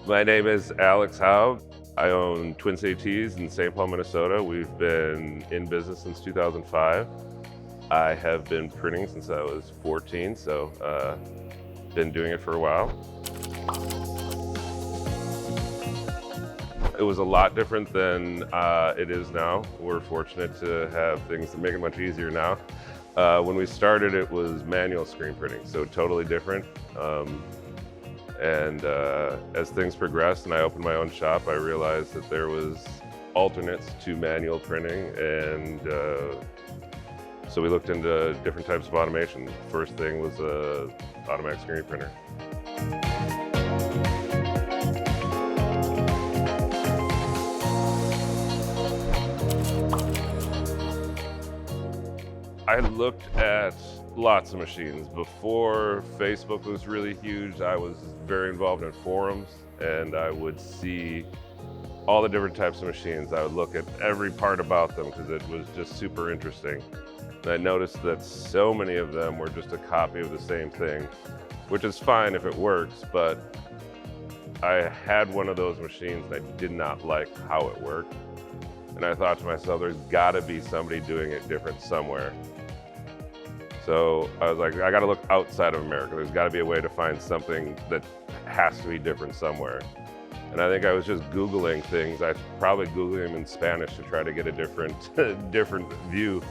My name is Alex Haug. I own Twin City Tees in St. Paul, Minnesota. We've been in business since 2005. I have been printing since I was 14, so been doing it for a while. It was a lot different than it is now. We're fortunate to have things that make it much easier now. When we started, it was manual screen printing, so totally different. As things progressed and I opened my own shop, I realized that there was alternates to manual printing, and so we looked into different types of automation. First thing was a automatic screen printer. I looked at lots of machines. Before Facebook was really huge, I was very involved in forums, and I would see all the different types of machines. I would look at every part about them because it was just super interesting. And I noticed that so many of them were just a copy of the same thing, which is fine if it works, but I had one of those machines and I did not like how it worked. And I thought to myself, there's gotta be somebody doing it different somewhere. So I was like, I gotta look outside of America. There's gotta be a way to find something that has to be different somewhere. And I think I was just Googling things. I probably Googling them in Spanish to try to get a different, different view.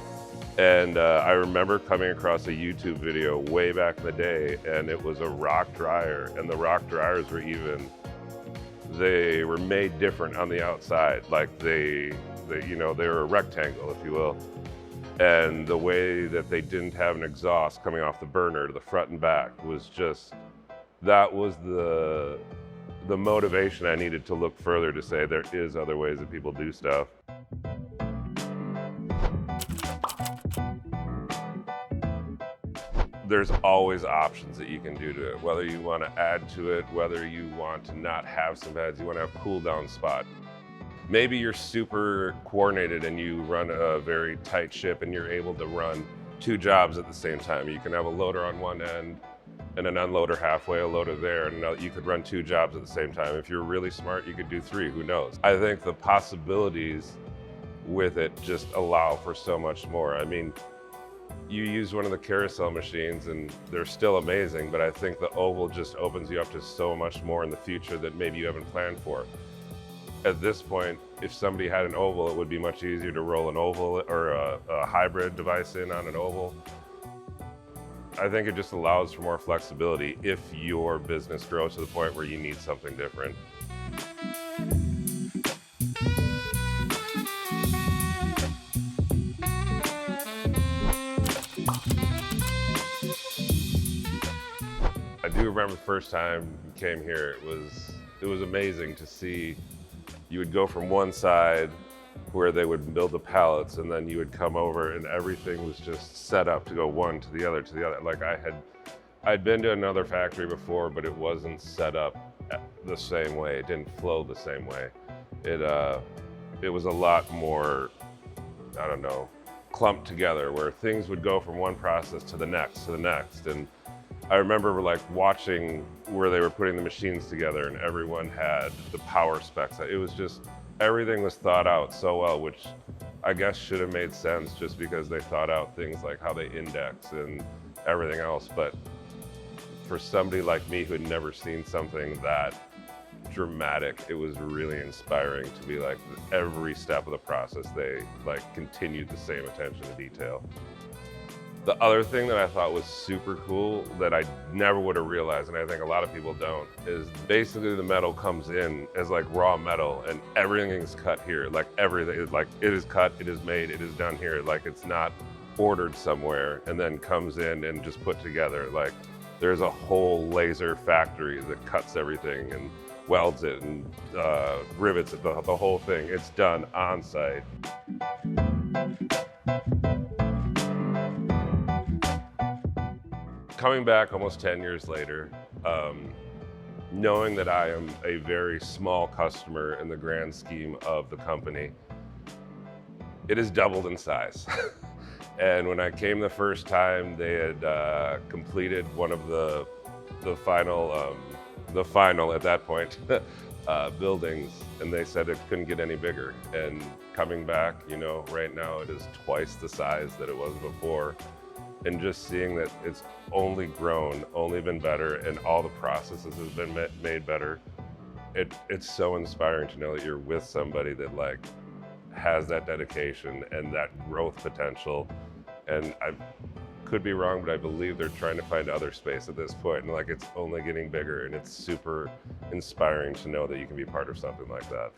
And I remember coming across a YouTube video way back in the day, and it was a ROQ dryer. And the ROQ dryers were they were made different on the outside. Like they were a rectangle, if you will. And the way that they didn't have an exhaust coming off the burner to the front and back was just, that was the motivation I needed to look further to say there is other ways that people do stuff. There's always options that you can do to it, whether you want to add to it, whether you want to not have some heads, you want to have a cool down spot. Maybe you're super coordinated and you run a very tight ship and you're able to run 2 jobs at the same time. You can have a loader on one end and an unloader halfway, a loader there, and you could run 2 jobs at the same time. If you're really smart, you could do 3, who knows? I think the possibilities with it just allow for so much more. I mean, you use one of the carousel machines and they're still amazing, but I think the oval just opens you up to so much more in the future that maybe you haven't planned for. At this point, if somebody had an oval, it would be much easier to roll an oval or a hybrid device in on an oval. I think it just allows for more flexibility if your business grows to the point where you need something different. I do remember the first time we came here, it was amazing to see. You would go from one side where they would build the pallets, and then you would come over and everything was just set up to go one to the other to the other. Like I'd been to another factory before, but it wasn't set up the same way. It didn't flow the same way. It was a lot more, I don't know, clumped together, where things would go from one process to the next, And I remember like watching where they were putting the machines together and everyone had the power specs. It was just, everything was thought out so well, which I guess should have made sense just because they thought out things like how they index and everything else. But for somebody like me who had never seen something that dramatic, it was really inspiring to be like, every step of the process, they like continued the same attention to detail. The other thing that I thought was super cool that I never would have realized, and I think a lot of people don't, is basically the metal comes in as like raw metal and everything is cut here. Like everything is like, it is cut, it is made, it is done here. Like it's not ordered somewhere and then comes in and just put together. Like there's a whole laser factory that cuts everything and welds it and rivets it, the whole thing. It's done on site. Coming back almost 10 years later, knowing that I am a very small customer in the grand scheme of the company, it has doubled in size. And when I came the first time, they had completed one of the final the final at that point buildings, and they said it couldn't get any bigger. And coming back, you know, right now it is twice the size that it was before. And just seeing that it's only grown, only been better, and all the processes have been made better. It's so inspiring to know that you're with somebody that like has that dedication and that growth potential. And I could be wrong, but I believe they're trying to find other space at this point, and like it's only getting bigger, and it's super inspiring to know that you can be part of something like that.